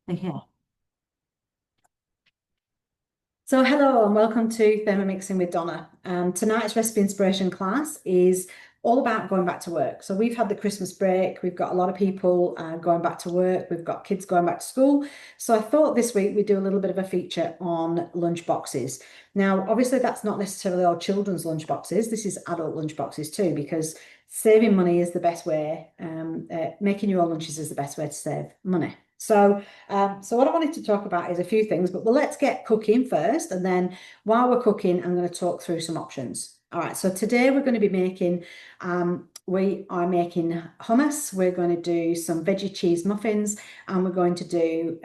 Okay. So hello and welcome to Thermomixing with Donna. Tonight's recipe inspiration class is all about going back to work. So we've had the Christmas break. We've got a lot of people going back to work. We've got kids going back to school. So I thought this week we'd do a little bit of a feature on lunch boxes. Now, obviously that's not necessarily all children's lunch boxes. This is adult lunch boxes too, because saving money is the best way. Making your own lunches is the best way to save money. So what I wanted to talk about is a few things, but let's get cooking first. And then while we're cooking, I'm going to talk through some options. All right, so today we're going to be making, we are making hummus. We're going to do some veggie cheese muffins, and we're going to do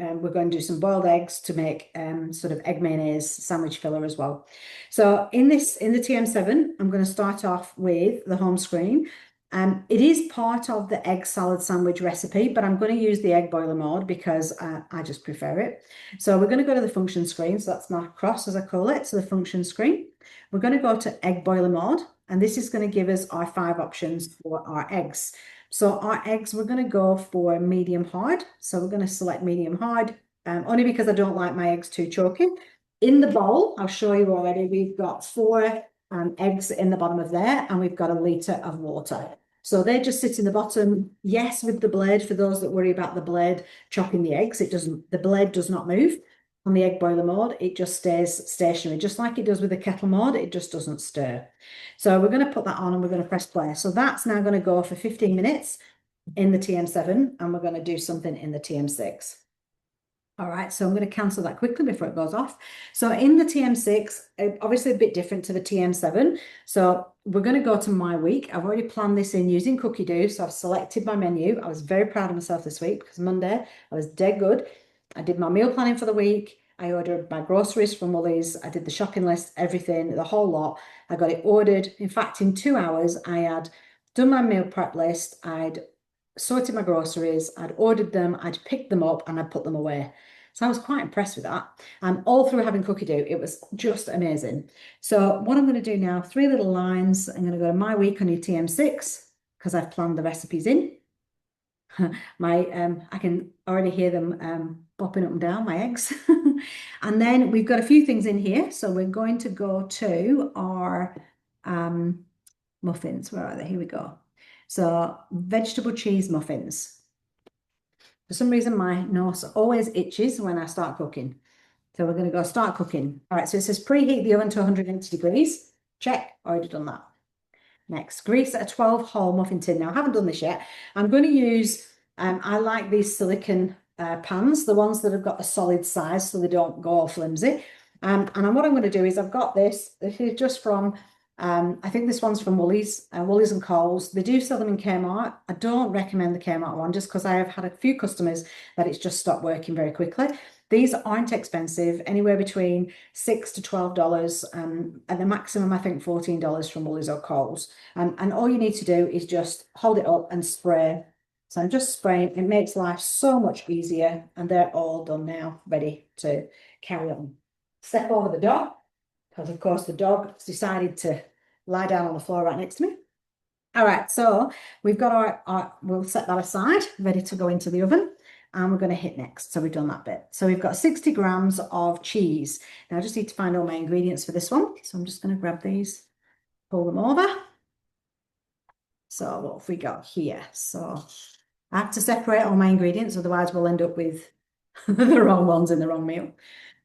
some boiled eggs to make sort of egg mayonnaise sandwich filler as well. So in the TM7, I'm going to start off with the home screen. It is part of the egg salad sandwich recipe, but I'm going to use the egg boiler mode because I just prefer it. So we're going to go to the function screen. So that's my cross, as I call it. So the function screen. We're going to go to egg boiler mode, and this is going to give us our 5 options for our eggs. So our eggs, we're going to go for medium hard. So we're going to select medium hard, only because I don't like my eggs too chalky. In the bowl, I'll show you already, we've got 4 eggs in the bottom of there, and we've got a litre of water. So they just sit in the bottom, yes, with the blade. For those that worry about the blade chopping the eggs, the blade does not move. On the egg boiler mode, it just stays stationary, just like it does with the kettle mode, it just doesn't stir. So we're going to put that on and we're going to press play. So that's now going to go for 15 minutes in the TM7, and we're going to do something in the TM6. All right, so I'm going to cancel that quickly before it goes off. So in the TM6, obviously a bit different to the TM7. So we're going to go to my week. I've already planned this in using Cookie Doo. So I've selected my menu. I was very proud of myself this week because Monday I was dead good. I did my meal planning for the week. I ordered my groceries from Woolies. I did the shopping list, everything, the whole lot. I got it ordered. In fact, in 2 hours, I had done my meal prep list. I'd sorted my groceries. I'd ordered them. I'd picked them up and I'd put them away. So I was quite impressed with that. And all through having Cookie Doo, it was just amazing. So what I'm going to do now, 3 little lines. I'm going to go to my week on your TM6 because I've planned the recipes in. I can already hear them bopping up and down, my eggs. And then we've got a few things in here. So we're going to go to our muffins. Where are they? Here we go. So vegetable cheese muffins. For some reason, my nose always itches when I start cooking. So we're going to go start cooking. All right, so it says preheat the oven to 180 degrees. Check, already done that. Next, grease a 12-hole muffin tin. Now, I haven't done this yet. I'm going to use, I like these silicone pans, the ones that have got a solid size so they don't go all flimsy. And what I'm going to do is I've got this is just from, I think this one's from Woolies, Woolies and Coles. They do sell them in Kmart. I don't recommend the Kmart one just because I have had a few customers that it's just stopped working very quickly. These aren't expensive, anywhere between $6 to $12, and the maximum, I think, $14 from Woolies or Coles. And all you need to do is just hold it up and spray. So I'm just spraying. It makes life so much easier, and they're all done now, ready to carry on. Step over the dog, because of course the dog has decided to lie down on the floor right next to me. All right, so we've got we'll set that aside, ready to go into the oven. And we're going to hit next. So we've done that bit. So we've got 60 grams of cheese. Now I just need to find all my ingredients for this one. So I'm just going to grab these, pull them over. So what have we got here? So I have to separate all my ingredients, otherwise we'll end up with the wrong ones in the wrong meal.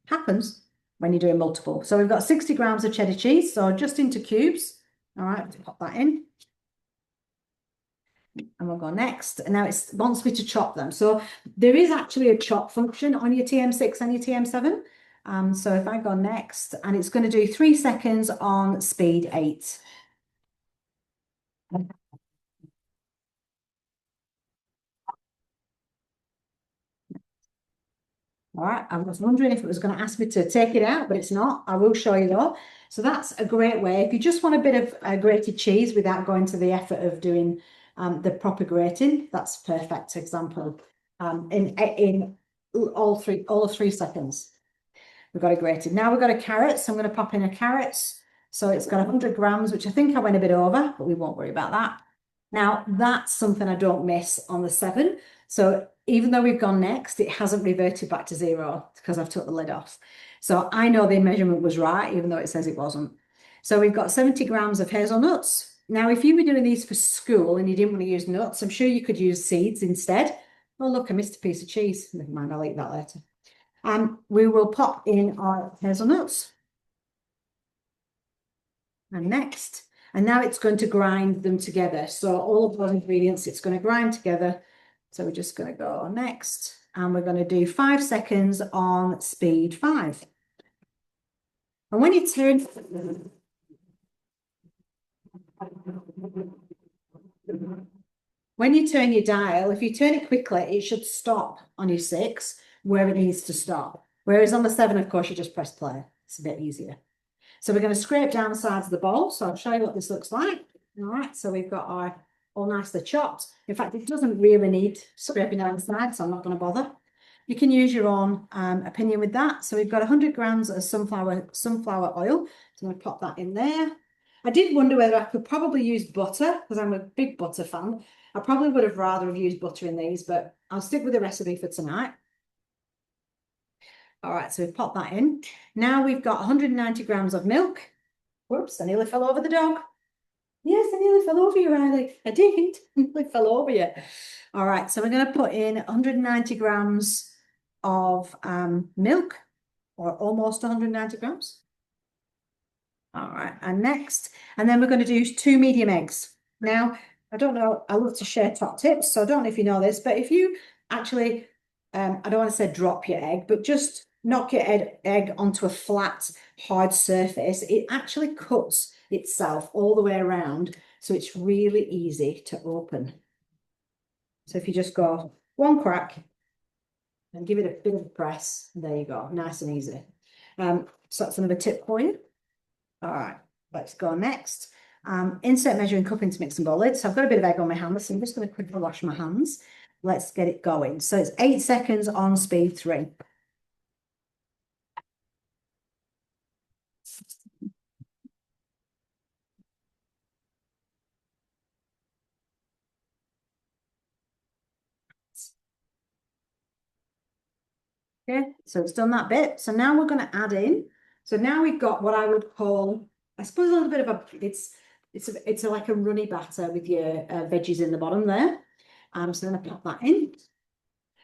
Happens when you're doing multiple. So we've got 60 grams of cheddar cheese. So just into cubes. All right, pop that in. And we'll go next. And now it wants me to chop them. So there is actually a chop function on your TM6 and your TM7. So if I go next, and it's going to do 3 seconds on speed 8. All right, I was wondering if it was going to ask me to take it out, but it's not. I will show you though. So that's a great way. If you just want a bit of grated cheese without going to the effort of doing the proper grating, that's a perfect example. In all of 3 seconds, we've got it grated. Now we've got a carrot, so I'm going to pop in a carrot. So it's got 100 grams, which I think I went a bit over, but we won't worry about that. Now, that's something I don't miss on the 7. So even though we've gone next, it hasn't reverted back to 0 because I've took the lid off. So I know the measurement was right, even though it says it wasn't. So we've got 70 grams of hazelnuts. Now, if you were doing these for school and you didn't want to use nuts, I'm sure you could use seeds instead. Oh, look, I missed a piece of cheese. Never mind, I'll eat that later. We will pop in our hazelnuts. And next. And now it's going to grind them together. So all of those ingredients, it's going to grind together. So we're just going to go next. And we're going to do 5 seconds on speed 5. And when you turn your dial, if you turn it quickly, it should stop on your 6 where it needs to stop. Whereas on the 7, of course, you just press play. It's a bit easier. So we're going to scrape down the sides of the bowl. So I'll show you what this looks like. All right, so we've got our all nicely chopped. In fact, it doesn't really need scraping down the sides, so I'm not going to bother. You can use your own opinion with that. So we've got 100 grams of sunflower oil. So I'm going to pop that in there. I did wonder whether I could probably use butter because I'm a big butter fan. I probably would have rather have used butter in these, but I'll stick with the recipe for tonight. All right, so we've popped that in. Now we've got 190 grams of milk. Whoops, I nearly fell over the dog. Yes, I nearly fell over you, Riley. I did. I nearly fell over you. All right, so we're going to put in 190 grams of milk, or almost 190 grams. All right, and next, and then we're going to do 2 medium eggs. Now, I don't know, I love to share top tips, so I don't know if you know this, but if you actually, I don't want to say drop your egg, but just knock your egg onto a flat, hard surface, it actually cuts itself all the way around, so it's really easy to open. So if you just go 1 crack and give it a bit of a press, there you go, nice and easy. So that's another tip for you. All right, let's go next. Insert measuring cup into mixing bowl lid. So I've got a bit of egg on my hands, so I'm just going to quickly wash my hands. Let's get it going. So it's 8 seconds on speed 3. Okay, so it's done that bit. So now we're going to add in. So now we've got what I would call, I suppose, a little bit of a, it's like a runny batter with your veggies in the bottom there. So I'm going to pop that in.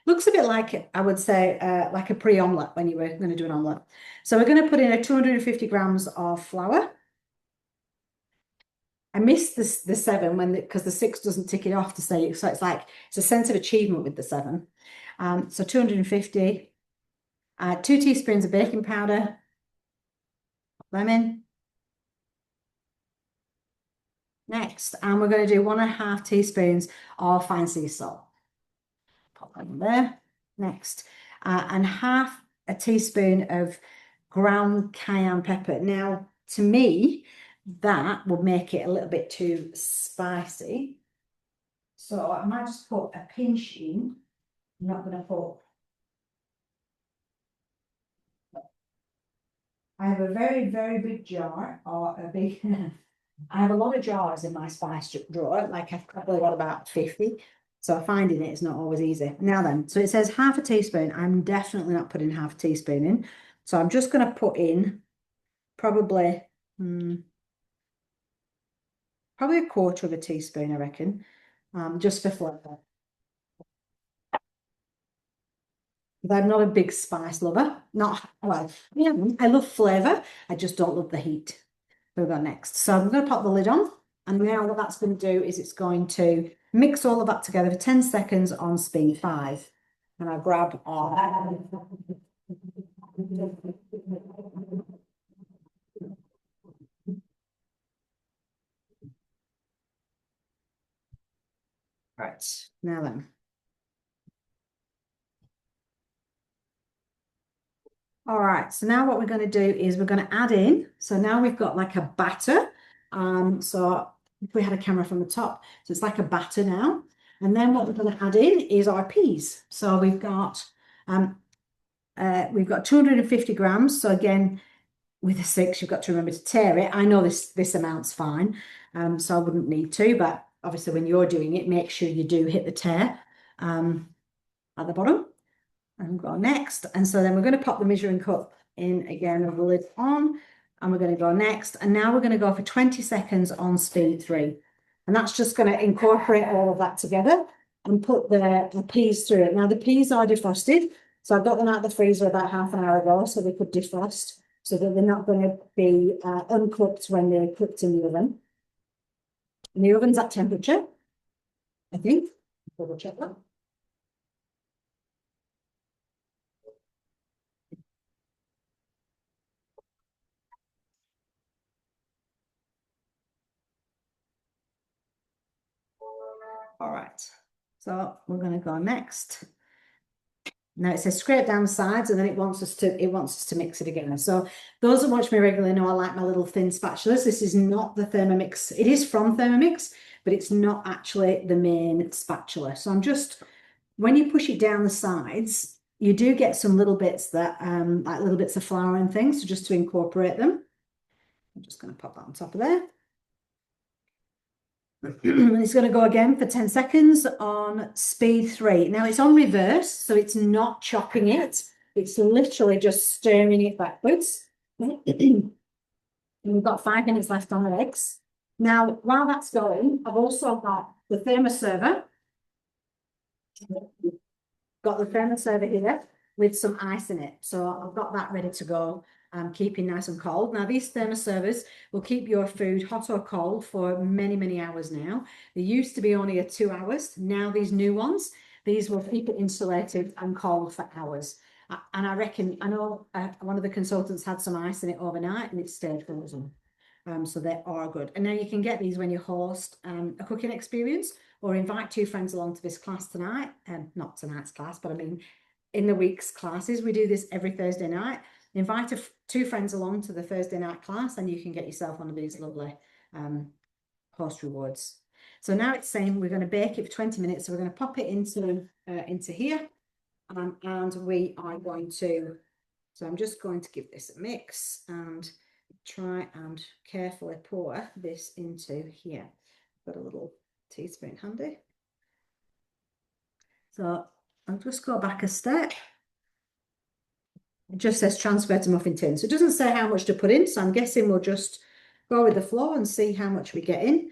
Looks a bit like, I would say, like a pre-omelette when you were going to do an omelette. So we're going to put in a 250 grams of flour. I missed the 7 because the 6 doesn't tick it off to say, so it's like, it's a sense of achievement with the 7. So 250, 2 teaspoons of baking powder, lemon. Next, and we're going to do 1.5 teaspoons of fine sea salt. Pop that in there. Next, and half a teaspoon of ground cayenne pepper. Now, to me, that would make it a little bit too spicy. So I might just put a pinch in. I'm not going to put. I have a very, very big jar, or a big. I have a lot of jars in my spice drawer. Like I've probably got about 50. So finding it is not always easy. Now then, so it says half a teaspoon. I'm definitely not putting half a teaspoon in. So I'm just going to put in probably, probably a quarter of a teaspoon, I reckon, just for flavour. But I'm not a big spice lover. Not, well, yeah, I love flavour. I just don't love the heat. We'll go next. So I'm going to pop the lid on. And now what that's going to do is it's going to mix all of that together for 10 seconds on speed 5. And I'll grab our... Right, now then. All right, so now what we're going to do is we're going to add in. So now we've got like a batter. So if we had a camera from the top, so it's like a batter now. And then what we're going to add in is our peas. So we've got 250 grams. So again, with a 6, you've got to remember to tear it. I know this amount's fine, so I wouldn't need to, but obviously when you're doing it, make sure you do hit the tear. at the bottom and go next. And so then we're going to pop the measuring cup in again with the lid on, and we're going to go next. And now we're going to go for 20 seconds on speed 3. And that's just going to incorporate all of that together and put the peas through it. Now the peas are defrosted. So I got them out of the freezer about half an hour ago so they could defrost, so that they're not going to be uncooked when they're cooked in the oven. And the oven's at temperature, I think. Double check that. All right, so we're going to go next. Now it says scrape down the sides, and then it wants us to mix it again. So those that watch me regularly know I like my little thin spatulas. This is not the Thermomix. It is from Thermomix, but it's not actually the main spatula. So I'm just, when you push it down the sides, you do get some little bits that like little bits of flour and things, so just to incorporate them. I'm just going to pop that on top of there. It's going to go again for 10 seconds on speed 3. Now it's on reverse, so it's not chopping it. It's literally just stirring it backwards. And we've got 5 minutes left on the eggs. Now, while that's going, I've also got the thermoserver. Got the thermoserver here with some ice in it. So I've got that ready to go, keeping nice and cold. Now, these thermoservers will keep your food hot or cold for many, many hours now. They used to be only a 2 hours. Now, these new ones, these will keep it insulated and cold for hours. And I reckon, I know one of the consultants had some ice in it overnight and it stayed frozen. So they are good. And now you can get these when you host a cooking experience or invite 2 friends along to this class tonight. Not tonight's class, but I mean, in the week's classes, we do this every Thursday night. Invite 2 friends along to the Thursday night class and you can get yourself one of these lovely host rewards. So now it's saying we're going to bake it for 20 minutes. So we're going to pop it into here and we are going to, so I'm just going to give this a mix and try and carefully pour this into here. Got a little teaspoon handy. So I'll just go back a step. It just says transfer to muffin tin. So it doesn't say how much to put in. So I'm guessing we'll just go with the flow and see how much we get in.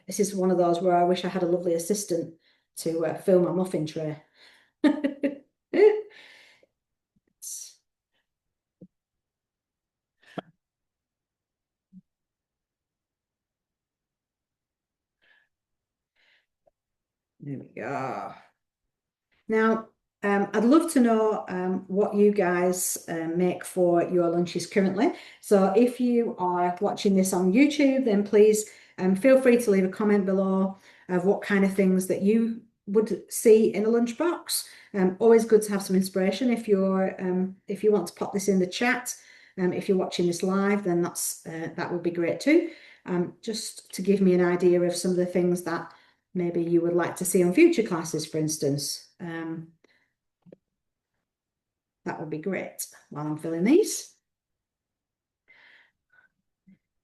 This is one of those where I wish I had a lovely assistant to fill my muffin tray. There we go. Now, I'd love to know what you guys make for your lunches currently. So if you are watching this on YouTube, then please feel free to leave a comment below of what kind of things that you would see in a lunchbox. Always good to have some inspiration. If you want to pop this in the chat, if you're watching this live, then that would be great too. Just to give me an idea of some of the things that maybe you would like to see on future classes, for instance. That would be great while I'm filling these.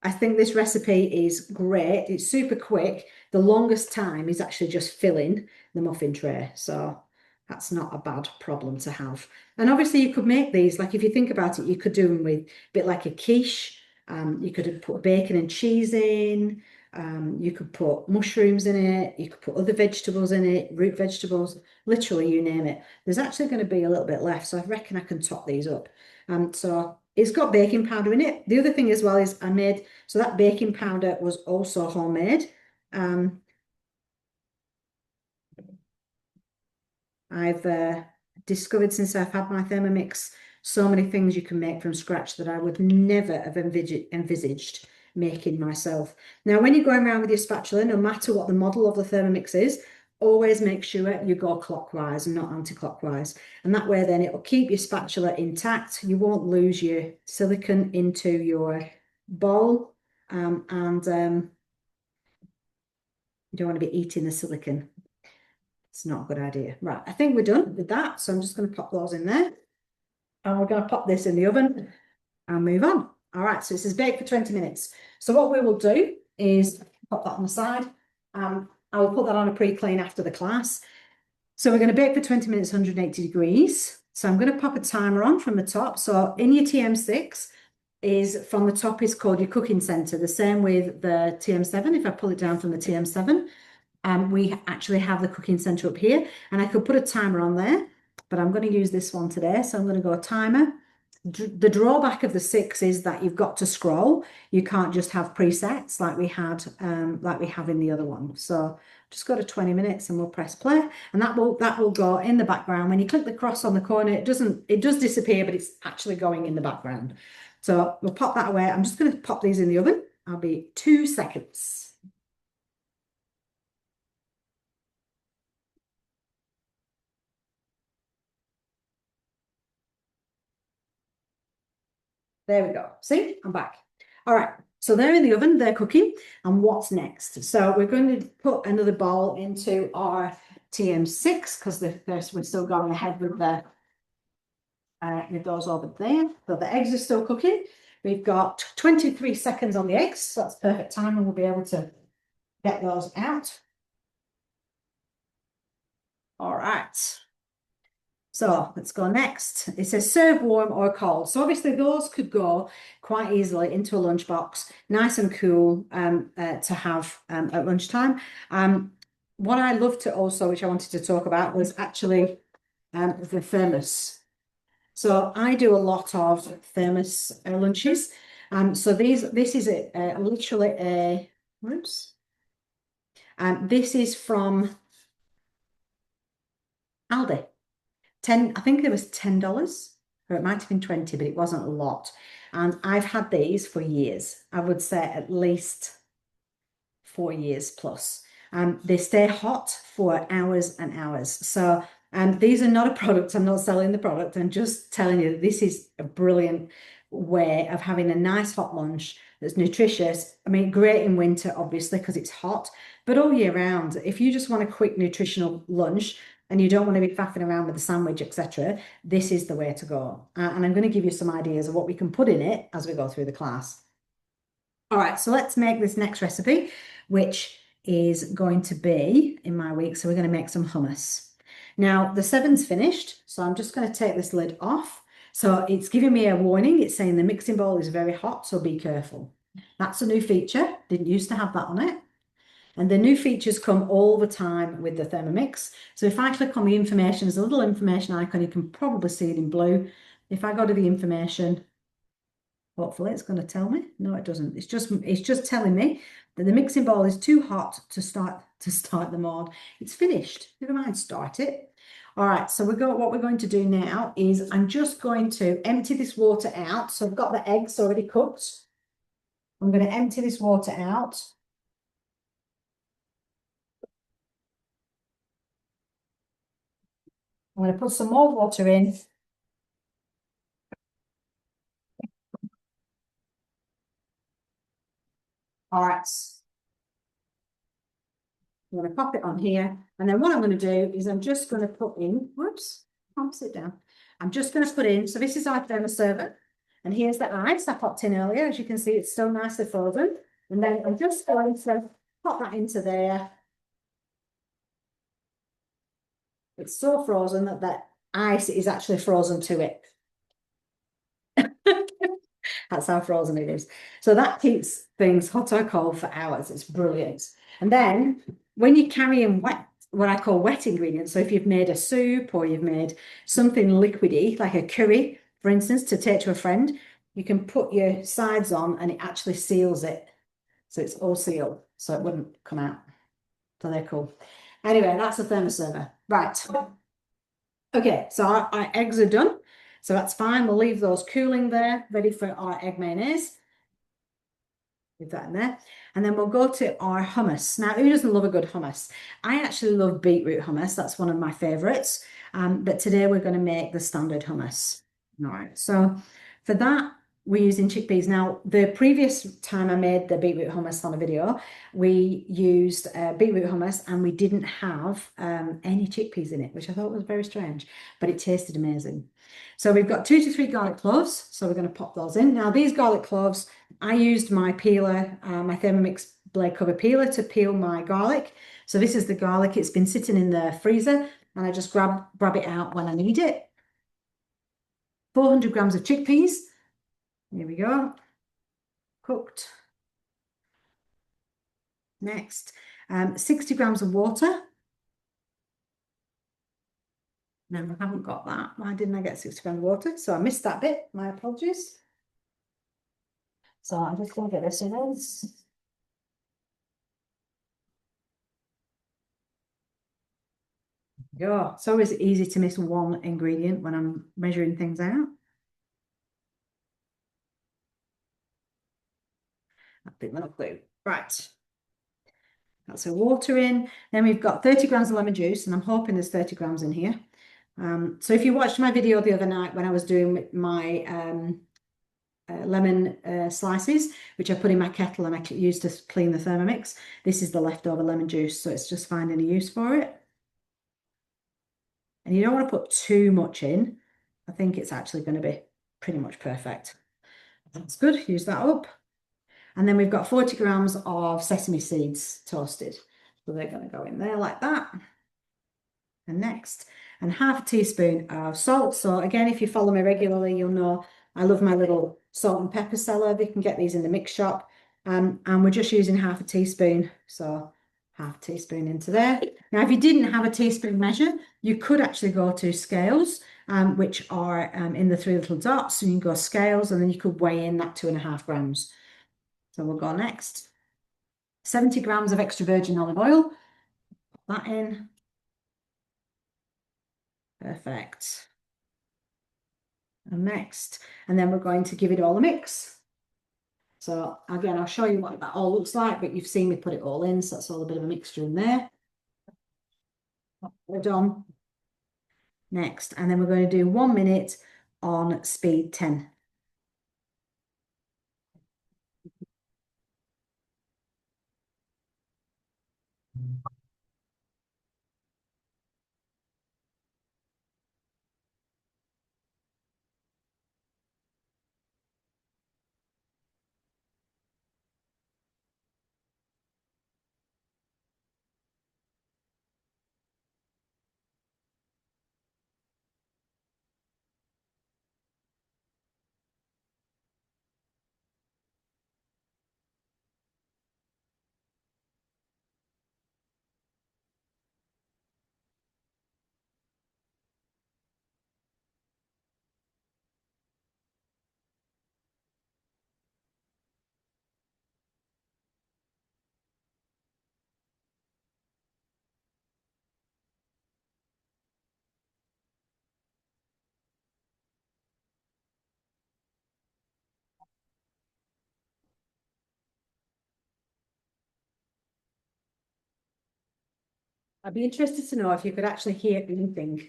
I think this recipe is great. It's super quick. The longest time is actually just filling the muffin tray. So that's not a bad problem to have. And obviously you could make these, like if you think about it, you could do them with a bit like a quiche. You could put bacon and cheese in. You could put mushrooms in it. You could put other vegetables in it, root vegetables, literally you name it. There's actually going to be a little bit left, so I reckon I can top these up. So it's got baking powder in it. The other thing as well is so that baking powder was also homemade. I've discovered since I've had my Thermomix so many things you can make from scratch that I would never have envisaged making myself. Now, when you're going around with your spatula, no matter what the model of the Thermomix is, always make sure you go clockwise and not anti-clockwise. And that way then it will keep your spatula intact. You won't lose your silicone into your bowl. You don't want to be eating the silicone. It's not a good idea. Right, I think we're done with that. So I'm just going to pop those in there. And we're going to pop this in the oven and move on. All right, so this is baked for 20 minutes. So what we will do is pop that on the side. And I will put that on a pre-clean after the class. So we're going to bake for 20 minutes, 180 degrees. So I'm going to pop a timer on from the top. So in your TM6 is from the top is called your cooking center. The same with the TM7. If I pull it down from the TM7, we actually have the cooking center up here, and I could put a timer on there, but I'm going to use this one today. So I'm going to go timer. The drawback of the 6 is that you've got to scroll. You can't just have presets like we have in the other one. So just go to 20 minutes and we'll press play, and that will go in the background. When you click the cross on the corner, it does disappear, but it's actually going in the background. So we'll pop that away. I'm just going to pop these in the oven. I'll be 2 seconds. There we go. See, I'm back. All right. So they're in the oven, they're cooking. And what's next? So we're going to put another bowl into our TM6 because we're still going ahead with those over there. So the eggs are still cooking. We've got 23 seconds on the eggs. So that's perfect time, and we'll be able to get those out. All right. So let's go next. It says serve warm or cold. So obviously those could go quite easily into a lunchbox, nice and cool to have at lunchtime. What I love to also, which I wanted to talk about, was actually the thermos. So I do a lot of thermos lunches. So this is literally a, whoops. This is from Aldi. I think it was $10, or it might have been 20, but it wasn't a lot. And I've had these for years. I would say at least 4 years plus. They stay hot for hours and hours. So these are not a product. I'm not selling the product. I'm just telling you that this is a brilliant way of having a nice hot lunch that's nutritious. I mean, great in winter, obviously, because it's hot, but all year round. If you just want a quick nutritional lunch and you don't want to be faffing around with a sandwich, etc., this is the way to go. And I'm going to give you some ideas of what we can put in it as we go through the class. All right, so let's make this next recipe, which is going to be in my week. So we're going to make some hummus. Now, the 7's finished, so I'm just going to take this lid off. So it's giving me a warning. It's saying the mixing bowl is very hot, so be careful. That's a new feature. Didn't used to have that on it. And the new features come all the time with the Thermomix. So if I click on the information, there's a little information icon. You can probably see it in blue. If I go to the information, hopefully it's going to tell me. No, it doesn't. It's just telling me that the mixing bowl is too hot to start the mode. It's finished. Never mind, start it. All right, so what we're going to do now is I'm just going to empty this water out. So I've got the eggs already cooked. I'm going to empty this water out. I'm going to put some more water in. All right. I'm going to pop it on here. And then what I'm going to do is I'm just going to put in, whoops, can't sit down. I'm just going to put in, so this is our thermoserver. And here's the ice I popped in earlier. As you can see, it's still nicely frozen. And then I'm just going to pop that into there. It's so frozen that the ice is actually frozen to it. That's how frozen it is. So that keeps things hot or cold for hours. It's brilliant. And then when you're carrying what I call wet ingredients, so if you've made a soup or you've made something liquidy, like a curry, for instance, to take to a friend, you can put your sides on and it actually seals it. So it's all sealed, so it wouldn't come out. So they're cool. Anyway, that's the thermoserver. Right. Okay, so our eggs are done. So that's fine. We'll leave those cooling there, ready for our egg mayonnaise. Leave that in there. And then we'll go to our hummus. Now, who doesn't love a good hummus? I actually love beetroot hummus. That's one of my favorites. But today we're going to make the standard hummus. All right, so for that, we're using chickpeas. Now, the previous time I made the beetroot hummus on a video, we used beetroot hummus and we didn't have any chickpeas in it, which I thought was very strange, but it tasted amazing. So we've got 2 to 3 garlic cloves. So we're going to pop those in. Now, these garlic cloves, I used my peeler, my Thermomix blade cover peeler to peel my garlic. So this is the garlic. It's been sitting in the freezer and I just grab it out when I need it. 400 grams of chickpeas. Here we go. Cooked. Next, 60 grams of water. No, I haven't got that. Why didn't I get 60 grams of water? So I missed that bit. My apologies. So I'm just going to get this in. Yeah, it's always easy to miss one ingredient when I'm measuring things out. A bit more glue. Right. That's the water in. Then we've got 30 grams of lemon juice, and I'm hoping there's 30 grams in here. So if you watched my video the other night when I was doing my lemon slices, which I put in my kettle and I used to clean the Thermomix, this is the leftover lemon juice, so it's just finding a use for it. And you don't want to put too much in. I think it's actually going to be pretty much perfect. That's good. Use that up. And then we've got 40 grams of sesame seeds toasted. So they're going to go in there like that. And next, and half a teaspoon of salt. So again, if you follow me regularly, you'll know I love my little salt and pepper cellar. They can get these in the mix shop. And we're just using half a teaspoon. So half a teaspoon into there. Now, if you didn't have a teaspoon measure, you could actually go to scales, which are in the 3 little dots. So you can go scales and then you could weigh in that 2.5 grams. So we'll go next. 70 grams of extra virgin olive oil. Put that in. Perfect. And next, and then we're going to give it all a mix. So again, I'll show you what that all looks like, but you've seen me put it all in, so that's all a bit of a mixture in there. We're done. Next, and then we're going to do 1 minute on speed 10. I'd be interested to know if you could actually hear anything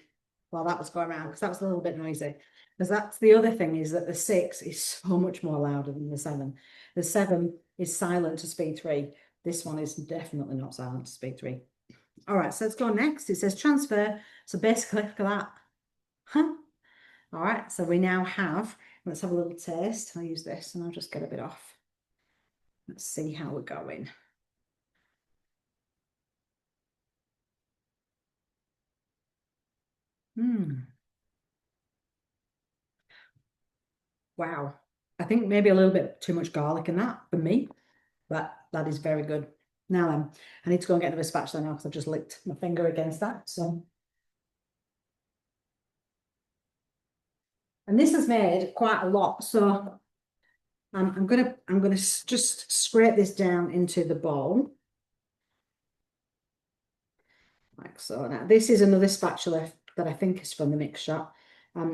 while that was going around, because that was a little bit noisy. Because that's the other thing, is that the 6 is so much more louder than the 7. The 7 is silent to speed 3. This one is definitely not silent to speed 3. All right, so let's go next. It says transfer. So basically, look at that. Huh? All right, so we now have, let's have a little taste. I'll use this and I'll just get a bit off. Let's see how we're going. Wow. I think maybe a little bit too much garlic in that for me, but that is very good. Now then, I need to go and get another spatula now because I've just licked my finger against that. So, and this has made quite a lot. So I'm gonna just scrape this down into the bowl. Like so. Now this is another spatula that I think is from the mix shop.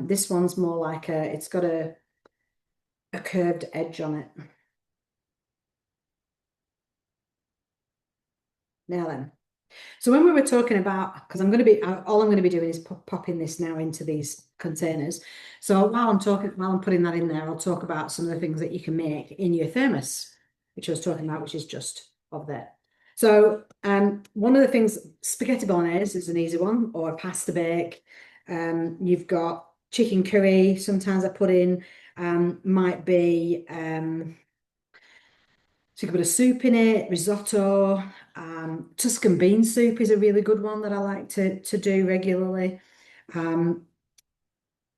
This one's more like it's got a curved edge on it. Now then, so when we were talking about, because all I'm going to be doing is popping this now into these containers. So while I'm putting that in there, I'll talk about some of the things that you can make in your thermos, which I was talking about, which is just over there. So one of the things, spaghetti bolognese is an easy one, or a pasta bake. You've got chicken curry. Sometimes I put in, might be So you can put a soup in it, risotto. Tuscan bean soup is a really good one that I like to do regularly. Um,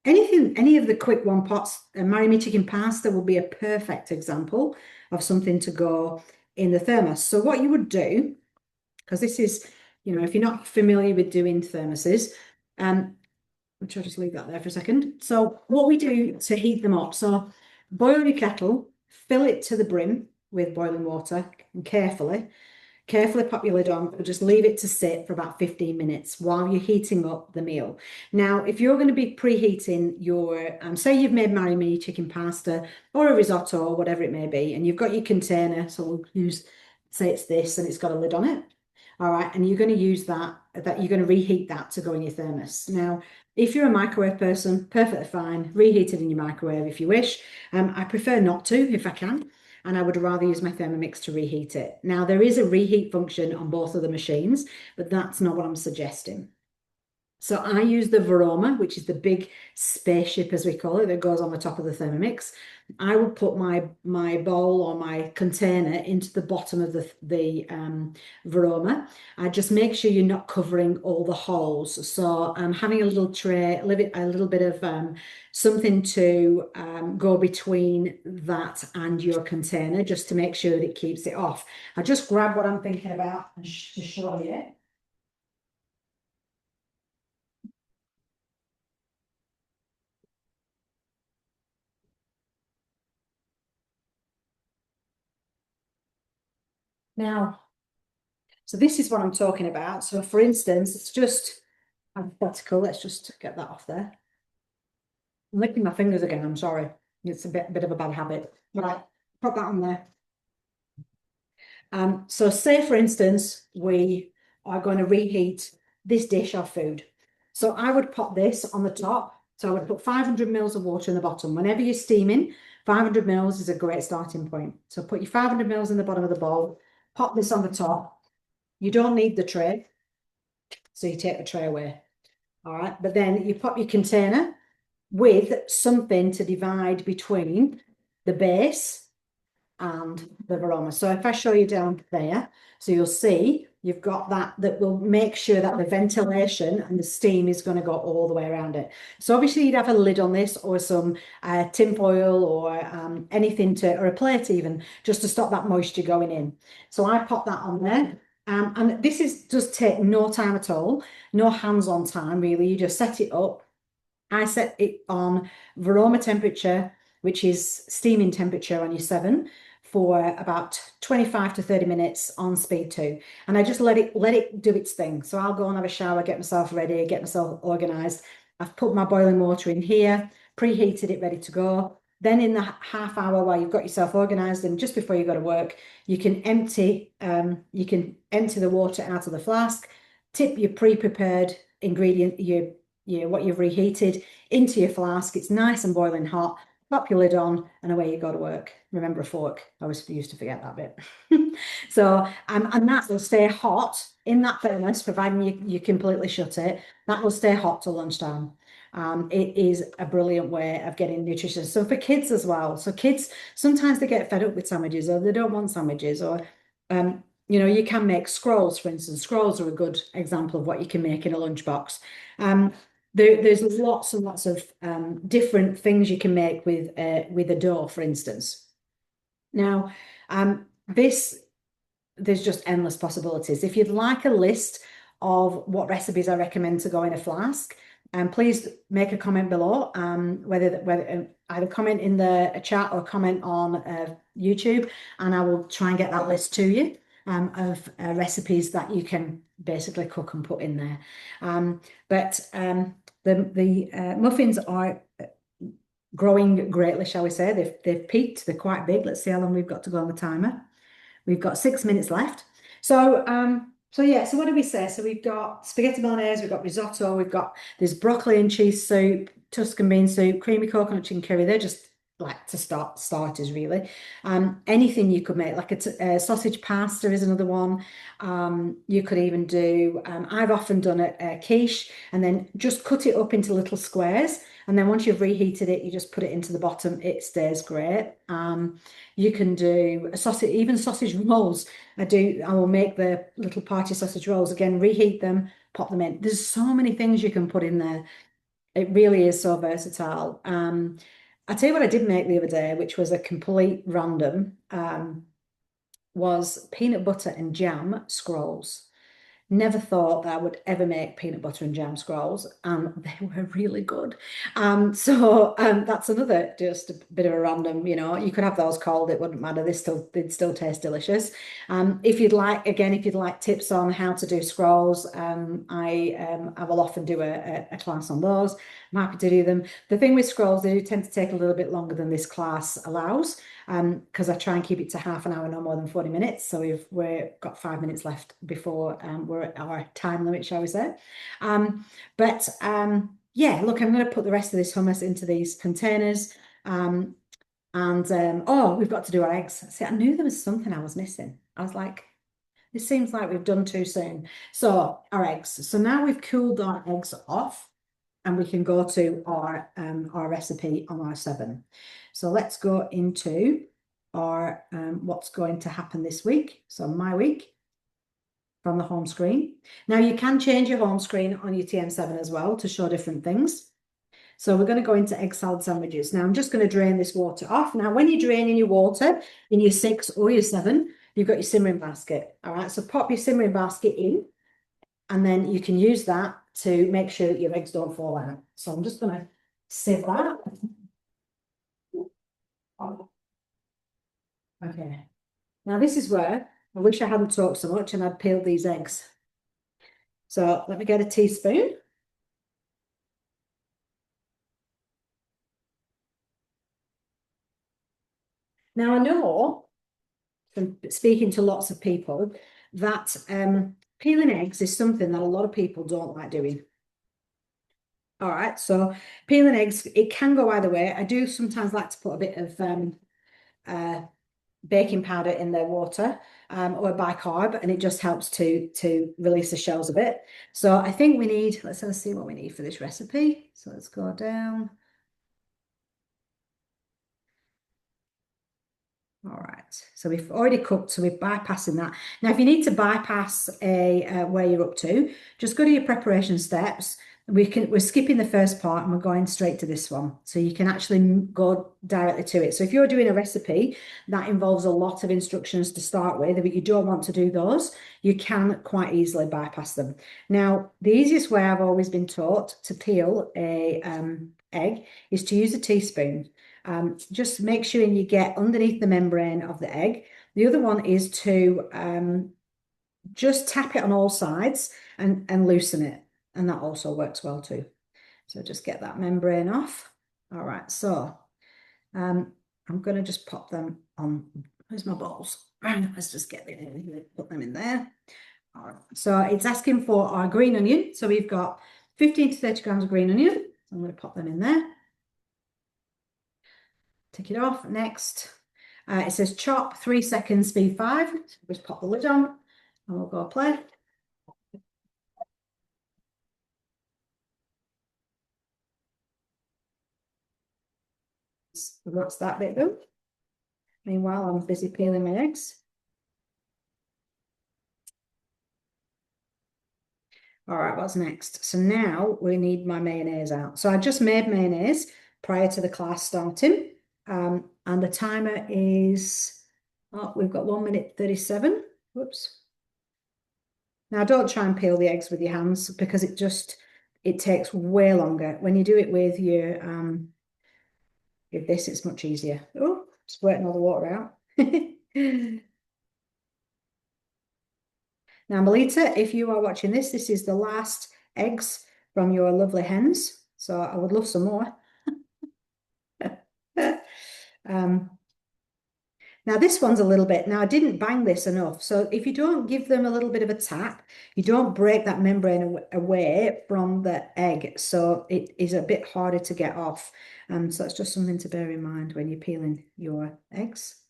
any of the quick one pots, marry chicken pasta will be a perfect example of something to go in the thermos. So what you would do, because this is, if you're not familiar with doing thermoses, which I'll just leave that there for a second. So what we do to heat them up, so boil your kettle, fill it to the brim with boiling water, and carefully pop your lid on, but just leave it to sit for about 15 minutes while you're heating up the meal. Now, if you're going to be preheating your, say you've made mari chicken pasta or a risotto or whatever it may be, and you've got your container, so we'll use, say it's this and it's got a lid on it. All right, and you're going to use that you're going to reheat that to go in your thermos. Now, if you're a microwave person, perfectly fine, reheat it in your microwave if you wish. I prefer not to if I can, and I would rather use my Thermomix to reheat it. Now, there is a reheat function on both of the machines, but that's not what I'm suggesting. So I use the Varoma, which is the big spaceship, as we call it, that goes on the top of the Thermomix. I will put my bowl or my container into the bottom of the Varoma. I just make sure you're not covering all the holes. So I'm having a little tray, a little bit of something to go between that and your container, just to make sure that it keeps it off. I just grab what I'm thinking about to show you. Now, so this is what I'm talking about. So for instance, it's just hypothetical. Let's just get that off there. I'm licking my fingers again. I'm sorry. It's a bit of a bad habit. Right, put that on there. So say for instance, we are going to reheat this dish of food. So I would pop this on the top. So I would put 500 mils of water in the bottom. Whenever you're steaming, 500 mils is a great starting point. So put your 500 mils in the bottom of the bowl, pop this on the top. You don't need the tray, so you take the tray away. All right, but then you pop your container with something to divide between the base and the varoma. So if I show you down there, so you'll see you've got that will make sure that the ventilation and the steam is going to go all the way around it. So obviously you'd have a lid on this or some tin foil or anything or a plate even, just to stop that moisture going in. So I pop that on there. And this does take no time at all, no hands-on time really. You just set it up. I set it on Varoma temperature, which is steaming temperature on your 7 for about 25 to 30 minutes on speed 2. And I just let it do its thing. So I'll go and have a shower, get myself ready, get myself organized. I've put my boiling water in here, preheated it, ready to go. Then in the half hour while you've got yourself organized and just before you go to work, you can empty the water out of the flask, tip your pre-prepared ingredient, what you've reheated into your flask. It's nice and boiling hot. Pop your lid on and away you go to work. Remember a fork. I always used to forget that bit. So, and that will stay hot in that thermos, providing you completely shut it. That will stay hot till lunchtime. It is a brilliant way of getting nutrition. So for kids as well. So kids, sometimes they get fed up with sandwiches or they don't want sandwiches or, you can make scrolls, for instance. Scrolls are a good example of what you can make in a lunchbox. There's lots and lots of different things you can make with a dough, for instance. Now, there's just endless possibilities. If you'd like a list of what recipes I recommend to go in a flask, please make a comment below, whether either comment in the chat or comment on YouTube, and I will try and get that list to you of recipes that you can basically cook and put in there. But the muffins are growing greatly, shall we say. They've peaked. They're quite big. Let's see how long we've got to go on the timer. We've got 6 minutes left. So yeah, so what did we say? So we've got spaghetti bolognese, we've got risotto, there's broccoli and cheese soup, Tuscan bean soup, creamy coconut chicken curry. They're just like to starters really. Anything you could make, like a sausage pasta is another one. You could even do, I've often done a quiche and then just cut it up into little squares. And then once you've reheated it, you just put it into the bottom. It stays great. You can do a sausage, even sausage rolls. I will make the little party sausage rolls again, reheat them, pop them in. There's so many things you can put in there. It really is so versatile. I tell you what I did make the other day, which was a complete random, was peanut butter and jam scrolls. Never thought that I would ever make peanut butter and jam scrolls, and they were really good. That's another just a bit of a random, you could have those cold, it wouldn't matter. They'd still taste delicious. If you'd like tips on how to do scrolls, I will often do a class on those. I'm happy to do them. The thing with scrolls, they do tend to take a little bit longer than this class allows, because I try and keep it to half an hour, no more than 40 minutes. So we've got 5 minutes left before we're at our time limit, shall we say. Yeah, look, I'm going to put the rest of this hummus into these containers. Oh, we've got to do our eggs. See, I knew there was something I was missing. I was like, this seems like we've done too soon. So our eggs. So now we've cooled our eggs off, and we can go to our recipe on our 7. So let's go into our what's going to happen this week. So my week from the home screen. Now you can change your home screen on your TM7 as well to show different things. So we're going to go into egg salad sandwiches. Now I'm just going to drain this water off. Now when you're draining your water in your 6 or your 7, you've got your simmering basket. All right, so pop your simmering basket in, and then you can use that to make sure that your eggs don't fall out. So I'm just going to sieve that. Okay. Now this is where I wish I hadn't talked so much and I'd peeled these eggs. So let me get a teaspoon. Now I know from speaking to lots of people that peeling eggs is something that a lot of people don't like doing. All right, so peeling eggs, it can go either way. I do sometimes like to put a bit of baking powder in their water, or bicarb, and it just helps to release the shells a bit. So I think we need, let's see what we need for this recipe. So let's go down. All right, so we've already cooked, so we're bypassing that. Now, if you need to bypass where you're up to, just go to your preparation steps. We're skipping the first part and we're going straight to this one. So you can actually go directly to it. So if you're doing a recipe that involves a lot of instructions to start with, but you don't want to do those, you can quite easily bypass them. Now, the easiest way I've always been taught to peel a egg is to use a teaspoon. Just make sure you get underneath the membrane of the egg. The other one is to just tap it on all sides and loosen it. And that also works well too. So just get that membrane off. All right, so I'm going to just pop them on. Where's my balls? Let's just get them in, put them in there. All right, so it's asking for our green onion. So we've got 15 to 30 grams of green onion. So I'm going to pop them in there. Take it off. Next, it says chop 3 seconds, speed 5. So just pop the lid on and we'll go play. So that's that bit done. Meanwhile, I'm busy peeling my eggs. All right, what's next? So now we need my mayonnaise out. So I just made mayonnaise prior to the class starting. And the timer is, oh, we've got 1 minute 37. Whoops. Now don't try and peel the eggs with your hands because it takes way longer. When you do it with this, it's much easier. Oh, squirting all the water out. Now, Melita, if you are watching this, this is the last eggs from your lovely hens. So I would love some more. Now this one's a little bit, now I didn't bang this enough. So if you don't give them a little bit of a tap, you don't break that membrane away from the egg. So it is a bit harder to get off. So it's just something to bear in mind when you're peeling your eggs.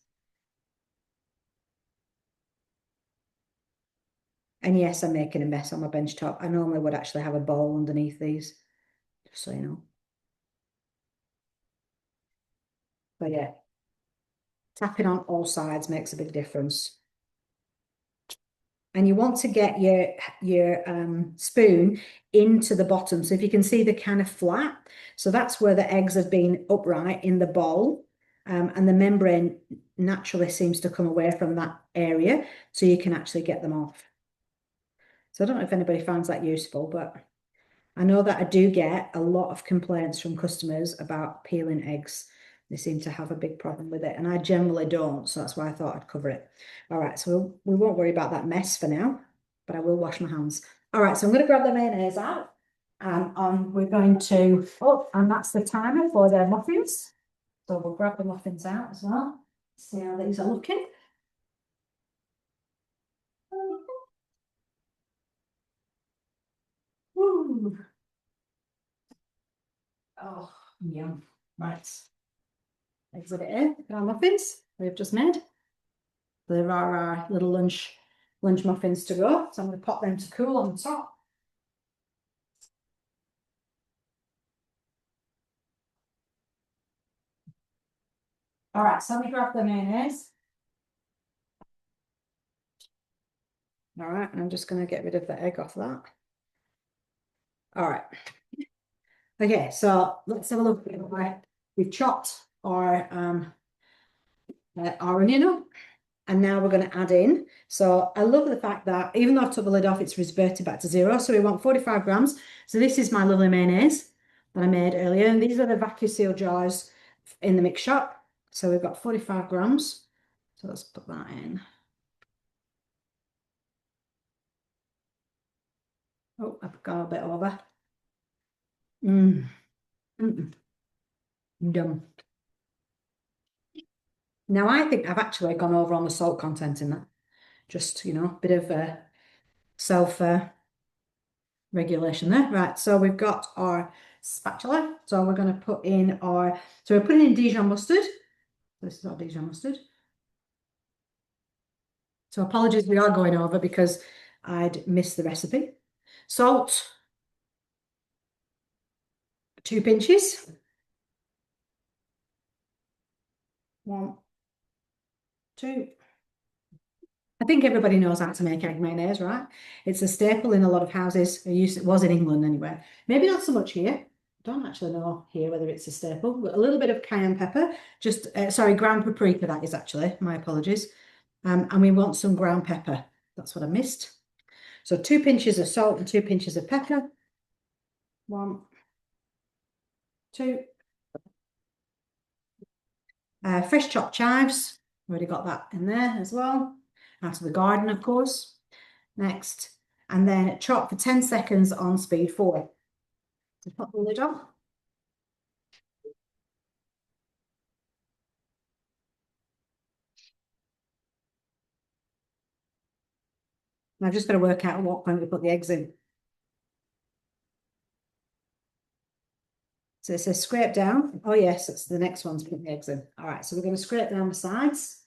And yes, I'm making a mess on my bench top. I normally would actually have a bowl underneath these, just so you know. But yeah, tapping on all sides makes a big difference. And you want to get your spoon into the bottom. So if you can see the kind of flat, so that's where the eggs have been upright in the bowl. And the membrane naturally seems to come away from that area, so you can actually get them off. So I don't know if anybody finds that useful, but I know that I do get a lot of complaints from customers about peeling eggs. They seem to have a big problem with it, and I generally don't, so that's why I thought I'd cover it. All right, so we won't worry about that mess for now, but I will wash my hands. All right, so I'm going to grab the mayonnaise out, and we're going to, oh, and that's the timer for the muffins. So we'll grab the muffins out as well, see how these are looking. Ooh. Oh, yum. Right. Exhibit A, our muffins we've just made. There are our little lunch muffins to go. So I'm going to pop them to cool on top. All right, so let me grab the mayonnaise. All right, and I'm just going to get rid of the egg off that. All right. Okay, so let's have a look. We've chopped our onion, and now we're going to add in. So I love the fact that even though I've took the lid off, it's reverted back to 0. So we want 45 grams. So this is my lovely mayonnaise that I made earlier. And these are the vacuum seal jars in the mix shop. So we've got 45 grams. So let's put that in. Oh, I've gone a bit over. Done. Now I think I've actually gone over on the salt content in that. Just, you know, a bit of self regulation there. Right, so we've got our spatula. So we're going to put in so we're putting in Dijon mustard. This is our Dijon mustard. So apologies, we are going over because I'd missed the recipe. Salt, 2 pinches. 1, 2. I think everybody knows how to make egg mayonnaise, right? It's a staple in a lot of houses. It was in England anyway. Maybe not so much here. Don't actually know here whether it's a staple. A little bit of cayenne pepper, just sorry, ground paprika. That is actually, my apologies. And we want some ground pepper. That's what I missed. So 2 pinches of salt and 2 pinches of pepper. 1, 2. Fresh chopped chives. Already got that in there as well. Out of the garden, of course. Next, and then chop for 10 seconds on speed 4. So pop the lid on. And I've just got to work out at what point we put the eggs in. So it says scrape down. Oh yes, that's the next one to put the eggs in. All right, so we're going to scrape down the sides.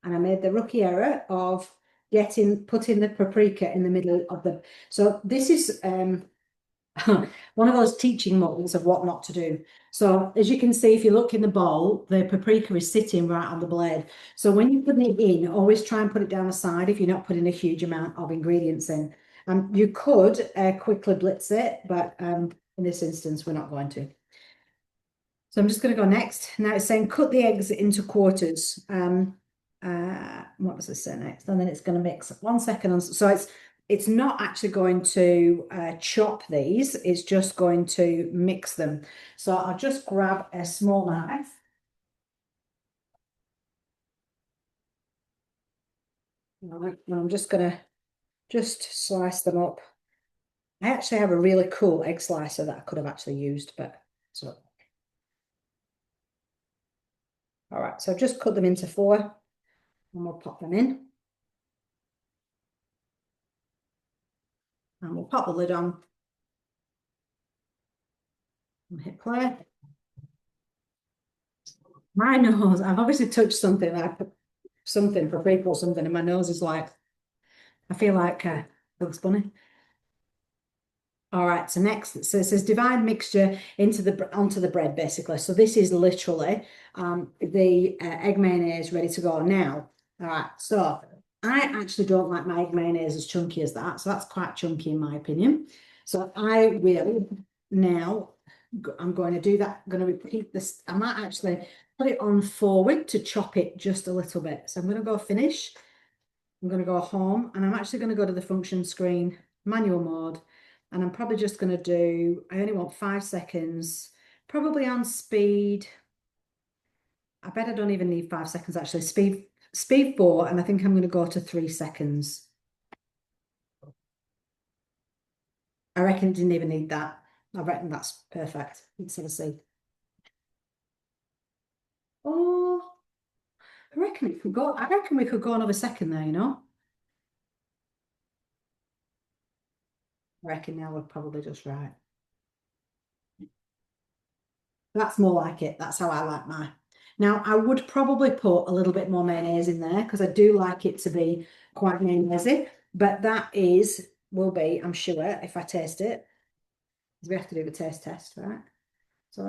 And I made the rookie error of putting the paprika in the middle of the. So this is one of those teaching models of what not to do. So as you can see, if you look in the bowl, the paprika is sitting right on the blade. So when you're putting it in, always try and put it down the side if you're not putting a huge amount of ingredients in. You could quickly blitz it, but in this instance, we're not going to. So I'm just going to go next. Now it's saying cut the eggs into quarters. What does this say next? And then it's going to mix 1 second. So it's not actually going to chop these. It's just going to mix them. So I'll just grab a small knife. And I'm just going to slice them up. I actually have a really cool egg slicer that I could have actually used, but so All right, so I've just cut them into four and we'll pop them in. And we'll pop the lid on and hit play. My nose, I've obviously touched something, like something for people or something, and my nose is like, I feel like it looks funny. All right, so next, so it says divide mixture onto the bread, basically. So this is literally the egg mayonnaise ready to go now. All right, so I actually don't like my egg mayonnaise as chunky as that, so that's quite chunky in my opinion. So I will now, I'm going to do that. I'm going to repeat this. I might actually put it on forward to chop it just a little bit. So I'm going to go finish. I'm going to go home, and I'm actually going to go to the function screen, manual mode, and I'm probably just going to do, I only want 5 seconds, probably on speed. I bet I don't even need 5 seconds actually. Speed 4, and I think I'm going to go to 3 seconds. I reckon it didn't even need that. I reckon that's perfect. Let's have a see. Oh, I reckon it could go. I reckon we could go another second there, you know? I reckon now we're probably just right. That's more like it. That's how I like mine. Now, I would probably put a little bit more mayonnaise in there because I do like it to be quite mayonnaisey, but will be, I'm sure, if I taste it, because we have to do the taste test, right? So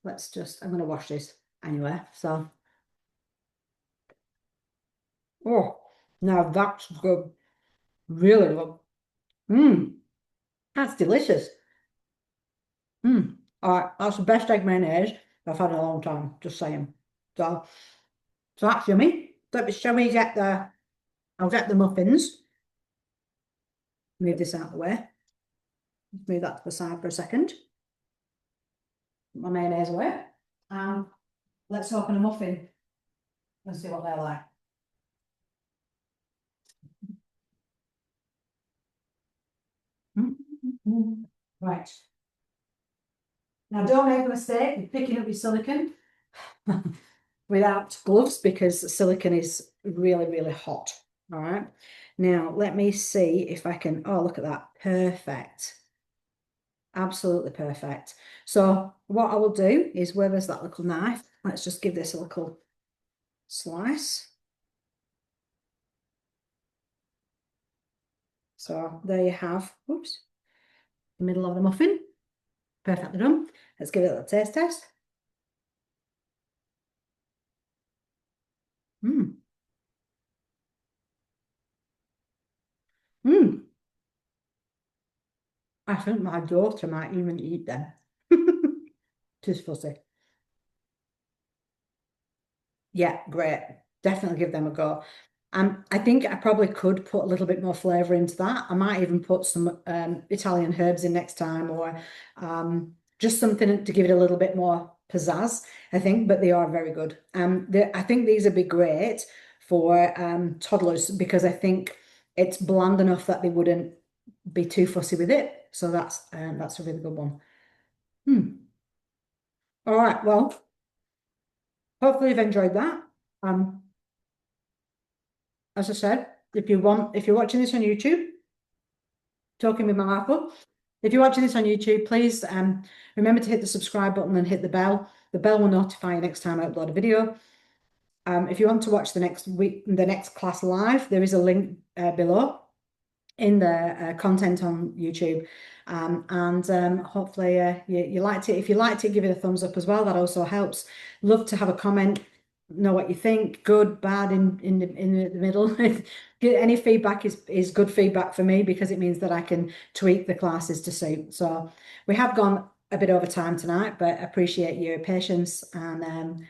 let's just, I'm going to wash this anyway. So, oh, now that's good. Really good. Mmm, that's delicious. Mmm. All right, that's the best egg mayonnaise I've had in a long time, just saying. So, so that's yummy. Shall we get I'll get the muffins. Move this out of the way. Move that to the side for a second. Put my mayonnaise away. Let's open a muffin and see what they're like. Right. Now don't make a mistake of picking up your silicone without gloves because silicone is really, really hot. All right. Now let me see if I can, oh, look at that. Perfect. Absolutely perfect. So what I will do is where there's that little knife, let's just give this a little slice. So there you have, oops, the middle of the muffin. Perfectly done. Let's give it a taste test. Mmm. Mmm. I think my daughter might even eat them. Just fussy. Yeah, great. Definitely give them a go. I think I probably could put a little bit more flavour into that. I might even put some Italian herbs in next time, or just something to give it a little bit more pizzazz, I think, but they are very good. I think these would be great for toddlers because I think it's bland enough that they wouldn't be too fussy with it. So that's a really good one. Hmm. All right, well, hopefully you've enjoyed that. Um, as I said, if you're watching this on YouTube, talking with my apple, if you're watching this on YouTube, please remember to hit the subscribe button and hit the bell. The bell will notify you next time I upload a video. If you want to watch the next class live, there is a link below in the content on YouTube. Hopefully you liked it. If you liked it, give it a thumbs up as well. That also helps. Love to have a comment, know what you think, good, bad, in the middle. Any feedback is good feedback for me because it means that I can tweak the classes to suit. So we have gone a bit over time tonight, but appreciate your patience and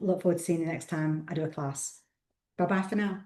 look forward to seeing you next time I do a class. Bye bye for now.